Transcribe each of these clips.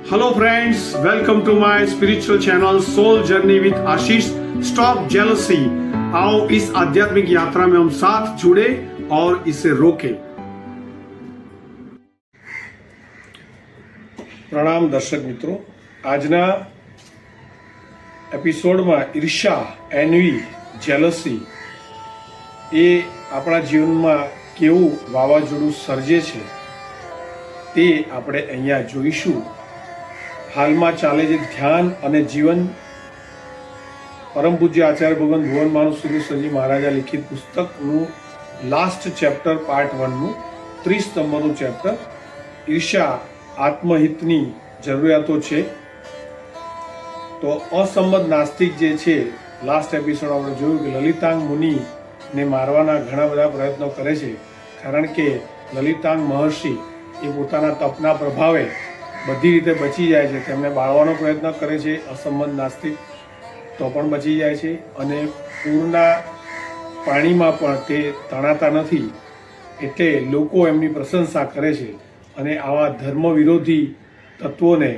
Hello friends, welcome to my spiritual channel soul journey with Ashish. Stop jealousy. आओ इस आध्यात्मिक यात्रा में हम साथ जुड़े और इसे रोकें। प्रणाम दर्शक मित्रों, आजना एपिसोड में ईर्ष्या, एनवी, जेलसी ए अपना जीवन में केवुं वावाजोडुं सर्जे छे ते आपणे अहींया जोईशुं। हाल में चाले ध्यान और जीवन परम पूज्य आचार्य भगवान भुवन मानुसुरेश्वरजी महाराजा लिखित पुस्तक लास्ट चैप्टर पार्ट 1 નું 30 નંબરનું ચેપ્ટર ઈર્ષ્યા આત્મહિતની જરૂરિયાતો છે। તો અસંમત નાસ્તિક જે છે, લાસ્ટ એપિસોડ આપણે જોયું કે લલિતાંગ મુનિને મારવાના ઘણા બધા પ્રયત્નો કરે છે, કારણ કે લલિતાંગ મહર્ષિ એ પોતાના તપના પ્રભાવે બધી રીતે બચી જાય છે। તેમને બાળવાનો પ્રયત્ન કરે છે અસંમત નાસ્તિક, તો પણ બચી જાય છે, અને પૂરના પાણીમાં પણ તે તણાતા નથી, એટલે લોકો એમની પ્રશંસા કરે છે। અને આવા ધર્મ વિરોધી તત્વોને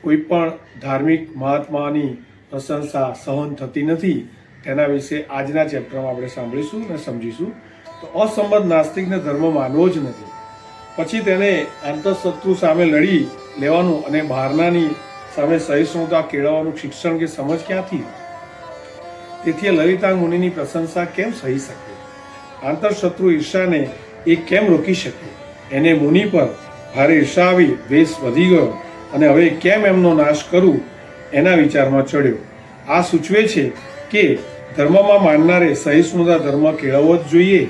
કોઈ પણ ધાર્મિક મહાત્માની પ્રશંસા સહન થતી નથી। તેના વિશે આજના ચેપ્ટરમાં આપણે સાંભળીશું અને સમજીશું। તો અસંમત નાસ્તિકને ધર્મ માનવો જ નથી, પછી તેને આંતરશત્રુ સામે લડી લેવાનું અને બહારનાની સામે સહિષ્ણુતા કેળવવાનું શિક્ષણ કે સમજ ક્યાંથી? તેથી લલિતાંગ મુનિની પ્રશંસા કેમ સહી શકે? આંતરશત્રુ ઈર્ષાને એ કેમ રોકી શકે? એને મુનિ પર ભારે ઈર્ષા આવી, દ્વેષ વધી ગયો અને હવે કેમ એમનો નાશ કરું એના વિચારમાં ચડ્યો। આ સૂચવે છે કે ધર્મમાં માનનારે સહિષ્ણુતા ધર્મ કેળવવો જ જોઈએ,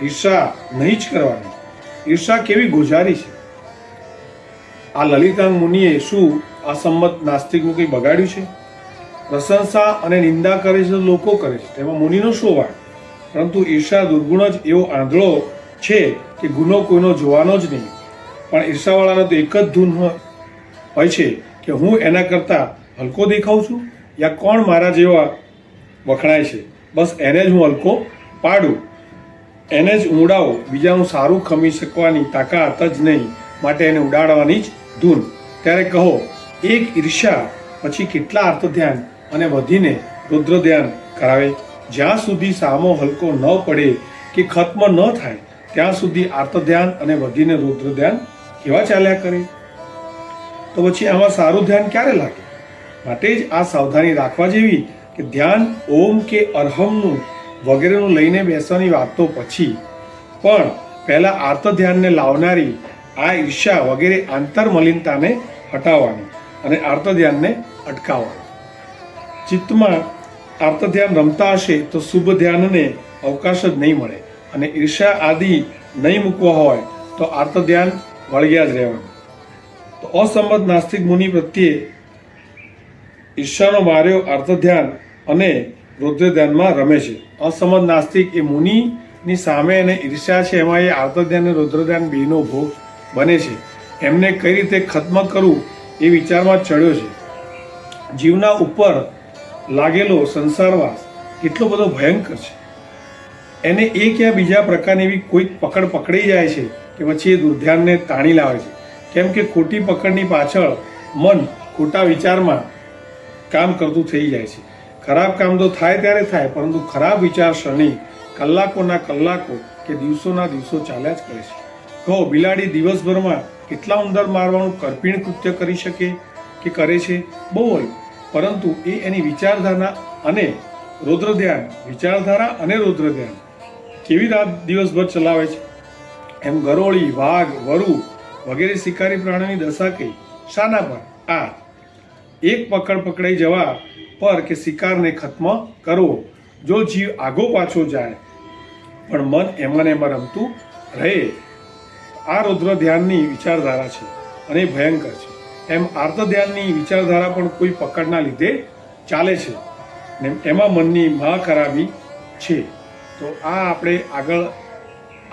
ઈર્ષા નહીં જ કરવાની। ઈર્ષા કેવી ગોજારી છે! આ લલિતાંગ મુનિએ શું અસંમત નાસ્તિકનું કંઈ બગાડ્યું છે? પ્રશંસા અને નિંદા કરે છે તો લોકો કરે છે, તેમાં મુનિનો શું વાંક? પરંતુ ઈર્ષા દુર્ગુણ જ એવો આંધળો છે કે ગુનો કોઈનો જોવાનો જ નહીં। પણ ઈર્ષાવાળાનો તો એક જ ધૂન હોય છે કે હું એના કરતાં હલકો દેખાઉં છું, યા કોણ મારા જેવા વખણાય છે, બસ એને જ હું હલકો પાડું, એને જ ઉડાવું, બીજાનું સારું ખમી શકવાની તાકાત જ નહીં, માટે એને ઉડાડવાની જ ધૂન। ત્યારે કહો, એક ઈર્ષ્યા પછી કેટલા અર્થ ધ્યાન અને વધીને રુદ્ર ધ્યાન કરાવે? જ્યાં સુધી સામો હલકો ન પડે કે ખત્મ ન થાય ત્યાં સુધી આર્ત ધ્યાન અને વધીને રુદ્ર ધ્યાન કેવા ચાલ્યા કરે? તો પછી આમાં સારું ધ્યાન ક્યારે લાગે? માટે જ આ સાવધાની રાખવા જેવી કે ધ્યાન ઓમ કે અરહમનું વગેરેનું લઈને બેસવાની વાત તો પછી, પણ પહેલા આર્ત ધ્યાનને લાવનારી આ ઈર્ષ્યા વગેરે આંતર મલિનતાને હટાવવાની અને આર્ત ધ્યાનને અટકાવવાની। ચિત્તમાં આર્ત ધ્યાન રમતા હશે તો શુભ ધ્યાનને અવકાશ જ નહીં મળે, અને ઈર્ષ્યા આદિ નહીં મૂકવા હોય તો આર્ત ધ્યાન વળગ્યા જ રહેવાનું। તો અસંમત નાસ્તિક મુનિ પ્રત્યે ઈર્ષ્યાનો માર્યો આર્ત ધ્યાન અને રુદ્ર ધ્યાનમાં રમે છે। અસંમત નાસ્તિક એ મુનિની સામે અને ઈર્ષ્યા છે એમાં એ આર્ત ધ્યાન અને રુદ્ર ધ્યાન બેનો ભોગ બને છે। એમને કઈ રીતે ખત્મ કરવું એ વિચારમાં ચડ્યો છે। જીવના ઉપર લાગેલો સંસારવાસ કેટલો બધો ભયંકર છે, એને એક યા બીજા પ્રકારની એવી કોઈ પકડ પકડી જાય છે કે પછી એ દુર્ધ્યાનને તાણી લાવે છે। કેમ કે ખોટી પકડની પાછળ મન ખોટા વિચારમાં કામ કરતું થઈ જાય છે। ખરાબ કામ તો થાય ત્યારે થાય, પરંતુ ખરાબ વિચાર ક્ષણી કલાકોના કલાકો કે દિવસોના દિવસો ચાલ્યા જ કરે છે। કહો, બિલાડી દિવસભરમાં કેટલા ઉંદર મારવાનું કરપીણ કૃત્ય કરી શકે કે કરે છે? બહુ હોય, પરંતુ એ એની વિચારધારા અને રુદ્ર ધ્યાન, વિચારધારા અને રુદ્ર ધ્યાન કેવી રાત દિવસભર ચલાવે છે? એમ ગરોળી, વાઘ, વરુ વગેરે શિકારી પ્રાણીની દશા કઈ? શાના પર? આ એક પકડ પકડાઈ જવા પર કે શિકારને ખત્મ કરવો। જો જીવ આગો પાછો જાય પણ મન એમાં ને એમાં રમતું રહે, આ રુદ્ર ધ્યાનની વિચારધારા છે અને ભયંકર છે। એમ આર્ત ધ્યાનની વિચારધારા પણ કોઈ પકડના લીધે ચાલે છે ને એમાં મનની મહા ખરાબી છે। તો આ આપણે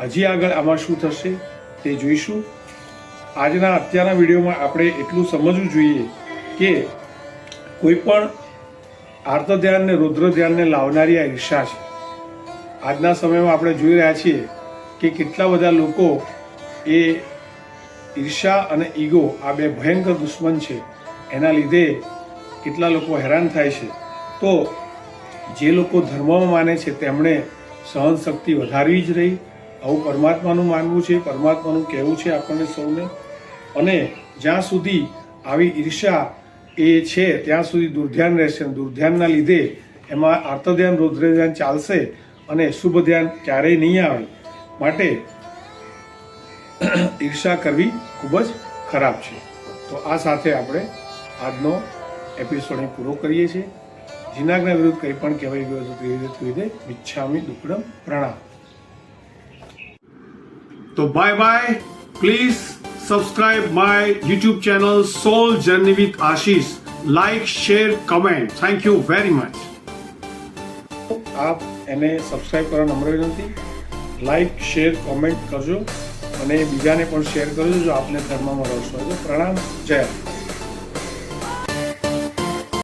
હજી આગળ આમાં શું થશે તે જોઈશું। આજના અત્યારના વિડીયોમાં આપણે એટલું સમજવું જોઈએ કે કોઈ પણ આર્ત ધ્યાન ને રુદ્ર ધ્યાનને લાવનારી આ ઈર્ષા છે। આજના સમયમાં આપણે જોઈ રહ્યા છીએ કે કેટલા બધા લોકો એ ઈર્ષા અને ઈગો આ બે ભયંકર દુશ્મન છે. એના લીધે કેટલા લોકો હેરાન થાય છે. તો જે લોકો ધર્મમાં માને છે તેમણે સહન શક્તિ વધારવી જ રહી. આવું પરમાત્માનું માનવું છે, પરમાત્માનું કહેવું છે આપણને સૌને. અને જ્યાં સુધી આવી ઈર્ષા એ છે ત્યાં સુધી દુર્ધ્યાન રહેશે. દુર્ધ્યાનના લીધે એમાં આર્તધ્યાન રૌદ્ર ધ્યાન ચાલશે અને શુભ ધ્યાન ક્યારેય નહીં આવે. માટે ઈર્ષા કરવી ખૂબ જ ખરાબ છે. તો આ સાથે આપણે આજનો એપિસોડ પૂરો કરીએ છીએ. જીનાગના વિરુદ્ધ કંઈ પણ કહેવાય ગયું હતું તે મિચ્છામી દુક્કડમ પ્રણામ. તો bye bye. Please subscribe my YouTube channel soul journey with Ashish. Like, share, comment. Thank you very much. આપ એને સબસ્ક્રાઇબ કરવા નમ્ર વિનંતી. લાઇક, શેર, કોમેન્ટ કરજો અને બીજાને પણ શેર કરજો જો આપને ધર્મમાં રસ હોય તો. પ્રણામ. જય.